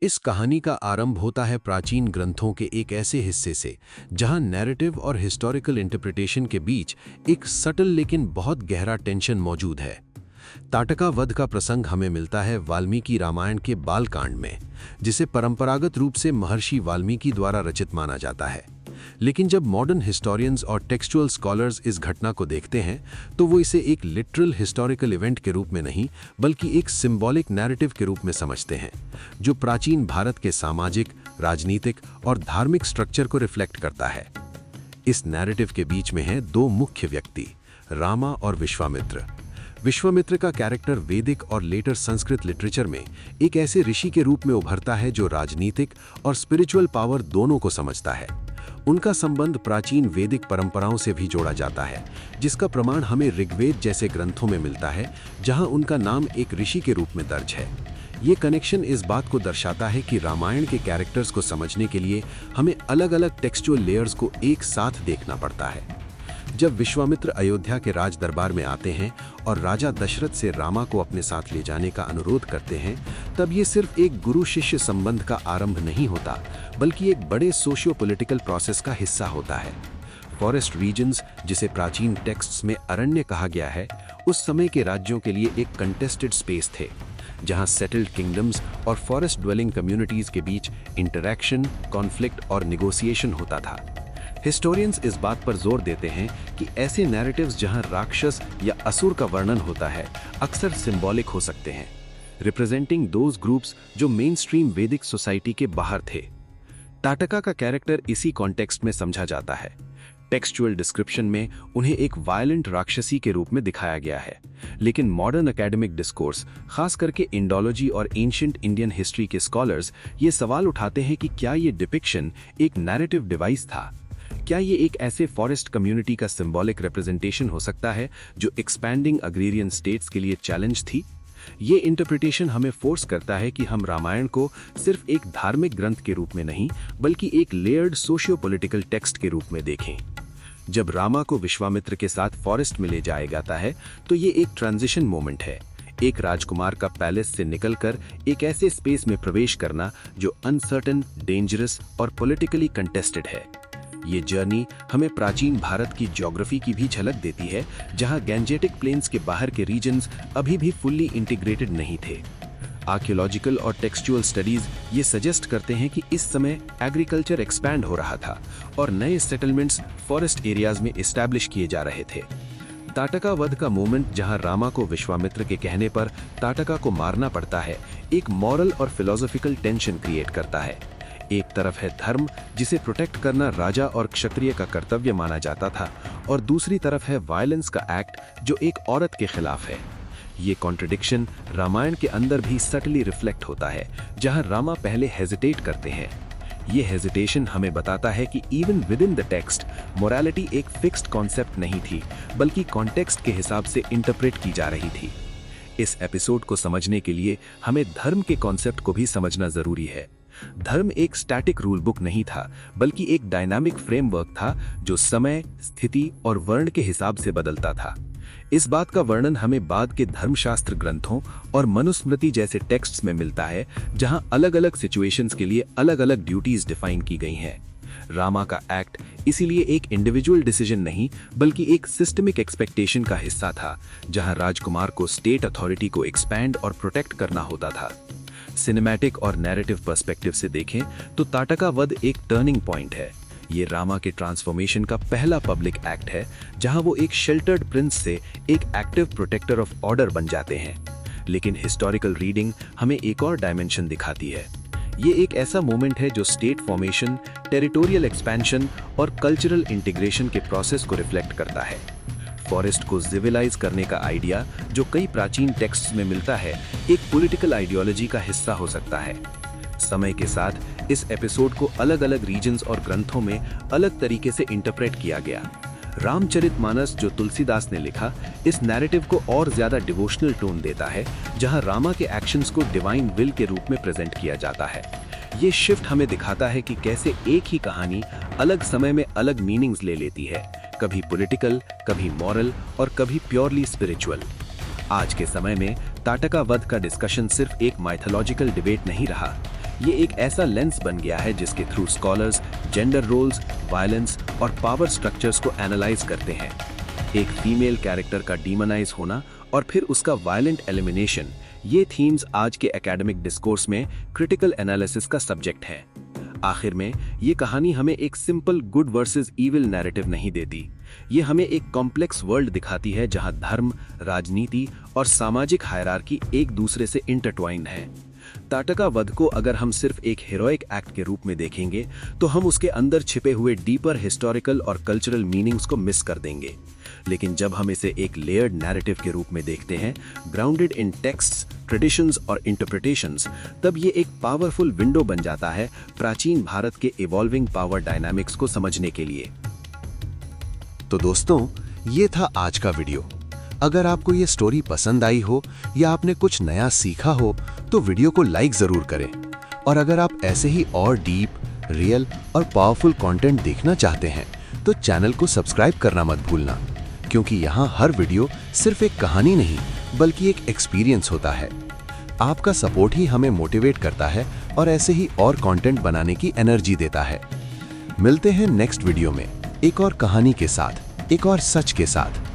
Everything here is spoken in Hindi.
इस कहानी का आरंभ होता है प्राचीन ग्रंथों के एक ऐसे हिस्से से जहां नैरेटिव और हिस्टोरिकल इंटरप्रिटेशन के बीच एक सटल लेकिन बहुत गहरा टेंशन मौजूद है। ताटका वध का प्रसंग हमें मिलता है वाल्मीकि रामायण के बालकांड में, जिसे परंपरागत रूप से महर्षि वाल्मीकि द्वारा रचित माना जाता है। लेकिन जब मॉडर्न हिस्टोरियंस और टेक्सचुअल स्कॉलर्स इस घटना को देखते हैं तो वो इसे एक लिटरल हिस्टोरिकल इवेंट के रूप में नहीं बल्कि एक सिंबॉलिक नैरेटिव के रूप में समझते हैं, जो प्राचीन भारत के सामाजिक, राजनीतिक और धार्मिक स्ट्रक्चर को रिफ्लेक्ट करता है। इस नैरेटिव के बीच में हैं दो मुख्य व्यक्ति, रामा और विश्वामित्र। विश्वामित्र का कैरेक्टर वैदिक और लेटर संस्कृत लिटरेचर में एक ऐसे ऋषि के रूप में उभरता है जो राजनीतिक और स्पिरिचुअल पावर दोनों को समझता है। उनका संबंध प्राचीन वैदिक परंपराओं से भी जोड़ा जाता है, जिसका प्रमाण हमें ऋग्वेद जैसे ग्रंथों में मिलता है, जहां उनका नाम एक ऋषि के रूप में दर्ज है। ये कनेक्शन इस बात को दर्शाता है कि रामायण के कैरेक्टर्स को समझने के लिए हमें अलग-अलग टेक्सचुअल लेयर्स को एक साथ देखना पड़ता है। जब विश्वामित्र अयोध्या के राज दरबार में आते हैं और राजा दशरथ से रामा को अपने साथ ले जाने का अनुरोध करते हैं, तब ये सिर्फ एक गुरु शिष्य संबंध का आरंभ नहीं होता, बल्कि एक बड़े सोशियो पॉलिटिकल प्रोसेस का हिस्सा होता है। फॉरेस्ट रीजन्स, जिसे प्राचीन टेक्स्ट्स में अरण्य कहा गया है, उस समय के राज्यों के लिए एक कंटेस्टेड स्पेस थे, जहां सेटल्ड किंगडम्स और फॉरेस्ट ड्वेलिंग कम्युनिटीज के बीच इंटरैक्शन, कॉन्फ्लिक्ट और निगोसिएशन होता था। हिस्टोरियंस इस बात पर जोर देते हैं कि ऐसे नैरेटिव्स जहां राक्षस या असुर का वर्णन होता है, अक्सर सिंबॉलिक हो सकते हैं, रिप्रेजेंटिंग दोज ग्रुप्स जो मेन स्ट्रीम वैदिक सोसाइटी के बाहर थे। ताटका का कैरेक्टर इसी कॉन्टेक्स्ट में समझा जाता है। टेक्सचुअल डिस्क्रिप्शन में उन्हें एक वायलेंट राक्षसी के रूप में दिखाया गया है, लेकिन मॉडर्न एकेडमिक डिस्कोर्स, खास करके इंडोलॉजी और एंशिएंट इंडियन हिस्ट्री के स्कॉलर्स, ये सवाल उठाते हैं कि क्या ये डिपिक्शन एक नैरेटिव डिवाइस था? क्या ये एक ऐसे फॉरेस्ट कम्युनिटी का सिंबॉलिक रिप्रेजेंटेशन हो सकता है जो एक्सपैंडिंग अग्रेरियन स्टेट्स के लिए चैलेंज थी? ये इंटरप्रिटेशन हमें फोर्स करता है कि हम रामायण को सिर्फ एक धार्मिक ग्रंथ के रूप में नहीं, बल्कि एक लेयर्ड सोशियो पॉलिटिकल टेक्स्ट के रूप में देखें। जब रामा को विश्वामित्र के साथ फॉरेस्ट में ले जाया जाता है, तो ये एक ट्रांजिशन मोमेंट है, एक राजकुमार का पैलेस से निकलकर एक ऐसे स्पेस में प्रवेश करना जो अनसर्टेन, डेंजरस और पॉलिटिकली कंटेस्टेड है। ये जर्नी हमें प्राचीन भारत की ज्योग्राफी की भी झलक देती है, जहां गैंजेटिक प्लेन्स के बाहर के रीजन्स अभी भी फुल्ली इंटीग्रेटेड नहीं थे। आर्कियोलॉजिकल और टेक्सचुअल स्टडीज ये सजेस्ट करते हैं कि इस समय एग्रीकल्चर एक्सपैंड हो रहा था और नए सेटलमेंट्स फॉरेस्ट एरियाज में एस्टैब्लिश किए जा रहे थे। ताटका वध का मोमेंट, जहां रामा को विश्वामित्र के कहने पर ताटका को मारना पड़ता है, एक मॉरल और फिलोसॉफिकल टेंशन क्रिएट करता है। एक तरफ है धर्म, जिसे प्रोटेक्ट करना राजा और क्षत्रिय का कर्तव्य माना जाता था, और दूसरी तरफ है वायलेंस का एक्ट जो एक औरत के खिलाफ है। ये कॉन्ट्रडिक्शन रामायण के अंदर भी सटली रिफ्लेक्ट होता है, जहां रामा पहले हेजिटेट करते हैं। ये हेजिटेशन हमें बताता है कि even with in the text, morality एक फिक्स्ड कॉन्सेप्ट नहीं थी, बल्कि कॉन्टेक्स्ट के हिसाब से इंटरप्रेट की जा रही थी। इस एपिसोड को समझने के लिए हमें धर्म के कॉन्सेप्ट को भी समझना जरूरी है। धर्म एक स्टैटिक रूल बुक नहीं था, बल्कि एक डायनामिक फ्रेमवर्क था जो समय, स्थिति और वर्ण के हिसाब से बदलता था। इस बात का वर्णन हमें बाद के धर्मशास्त्र ग्रंथों और मनुस्मृति जैसे टेक्स्ट्स में मिलता है, जहां अलग-अलग सिचुएशंस के लिए अलग-अलग ड्यूटीज डिफाइन की गई हैं। रामा का एक्ट इसीलिए एक इंडिविजुअल डिसीजन नहीं, बल्कि एक सिस्टमिक एक्सपेक्टेशन का हिस्सा था, जहां राजकुमार को स्टेट अथॉरिटी को एक्सपैंड और प्रोटेक्ट करना होता था। सिनेमैटिक और नैरेटिव पर्सपेक्टिव से देखें तो ताटका वध एक टर्निंग पॉइंट है। ये रामा के ट्रांसफॉर्मेशन का पहला पब्लिक एक्ट है, जहां वो एक शेल्टर्ड प्रिंस से एक एक्टिव प्रोटेक्टर ऑफ ऑर्डर बन जाते हैं। लेकिन हिस्टोरिकल रीडिंग हमें एक और डायमेंशन दिखाती है। ये एक ऐसा मोमेंट है जो स्टेट फॉर्मेशन, टेरिटोरियल एक्सपेंशन और कल्चरल इंटीग्रेशन के प्रोसेस को रिफ्लेक्ट करता है। फॉरेस्ट को सिविलाइज करने का आइडिया, जो कई प्राचीन टेक्स्ट्स में मिलता है, एक पॉलिटिकल आइडियोलॉजी का हिस्सा हो सकता है। समय के साथ इस एपिसोड को अलग-अलग रीजन्स और ग्रंथों में अलग तरीके से इंटरप्रेट किया गया। रामचरितमानस, जो तुलसीदास ने लिखा, इस नैरेटिव को और ज्यादा डिवोशनल टोन देता है, जहां रामा के एक्शंस को डिवाइन विल के रूप में प्रेजेंट किया जाता है। ये शिफ्ट हमें दिखाता है कि कैसे एक ही कहानी अलग समय में अलग मीनिंग्स ले लेती है, कभी पॉलिटिकल, कभी मॉरल और कभी प्योरली स्पिरिचुअल। आज के समय में ताटका वध का डिस्कशन सिर्फ एक माइथोलॉजिकल डिबेट नहीं रहा, ये एक ऐसा लेंस बन गया है जिसके through scholars gender roles, violence और पावर स्ट्रक्चर्स को एनालाइज करते हैं। एक फीमेल कैरेक्टर का डीमोनाइज होना और फिर उसका वायलेंट एलिमिनेशन, ये थीम्स आज के एकेडमिक डिस्कोर्स में क्रिटिकल एनालिसिस का सब्जेक्ट है। आखिर में ये कहानी हमें एक simple good versus evil narrative नहीं देती, ये हमें एक कॉम्प्लेक्स वर्ल्ड दिखाती है जहां धर्म, राजनीति और सामाजिक हायरार्की एक दूसरे से इंटरट्वाइंड है। ताटका वध को अगर हम सिर्फ एक हीरोइक एक्ट के रूप में देखेंगे तो हम उसके अंदर छिपे हुए डीपर हिस्टोरिकल और कल्चरल मीनिंग्स को मिस कर देंगे। लेकिन जब हम इसे एक लेयर्ड नैरेटिव के रूप में देखते हैं, ग्राउंडेड इन टेक्स्ट्स, ट्रेडिशंस और इंटरप्रिटेशंस, तब ये एक पावरफुल विंडो बन जाता है प्राचीन भारत के इवॉल्विंग पावर डायनामिक्स को समझने के लिए। तो दोस्तों, ये था आज का वीडियो। अगर आपको ये स्टोरी पसंद आई हो या आपने कुछ नया सीखा हो तो वीडियो को लाइक जरूर करें। और अगर आप ऐसे ही और डीप, रियल और पावरफुल कंटेंट देखना चाहते हैं तो चैनल को सब्सक्राइब करना मत भूलना, क्योंकि यहाँ हर वीडियो सिर्फ एक कहानी नहीं बल्कि एक एक्सपीरियंस होता है। आपका सपोर्ट ही हमें मोटिवेट करता है और ऐसे ही और कंटेंट बनाने की एनर्जी देता है। मिलते हैं नेक्स्ट वीडियो में एक और कहानी के साथ, एक और सच के साथ।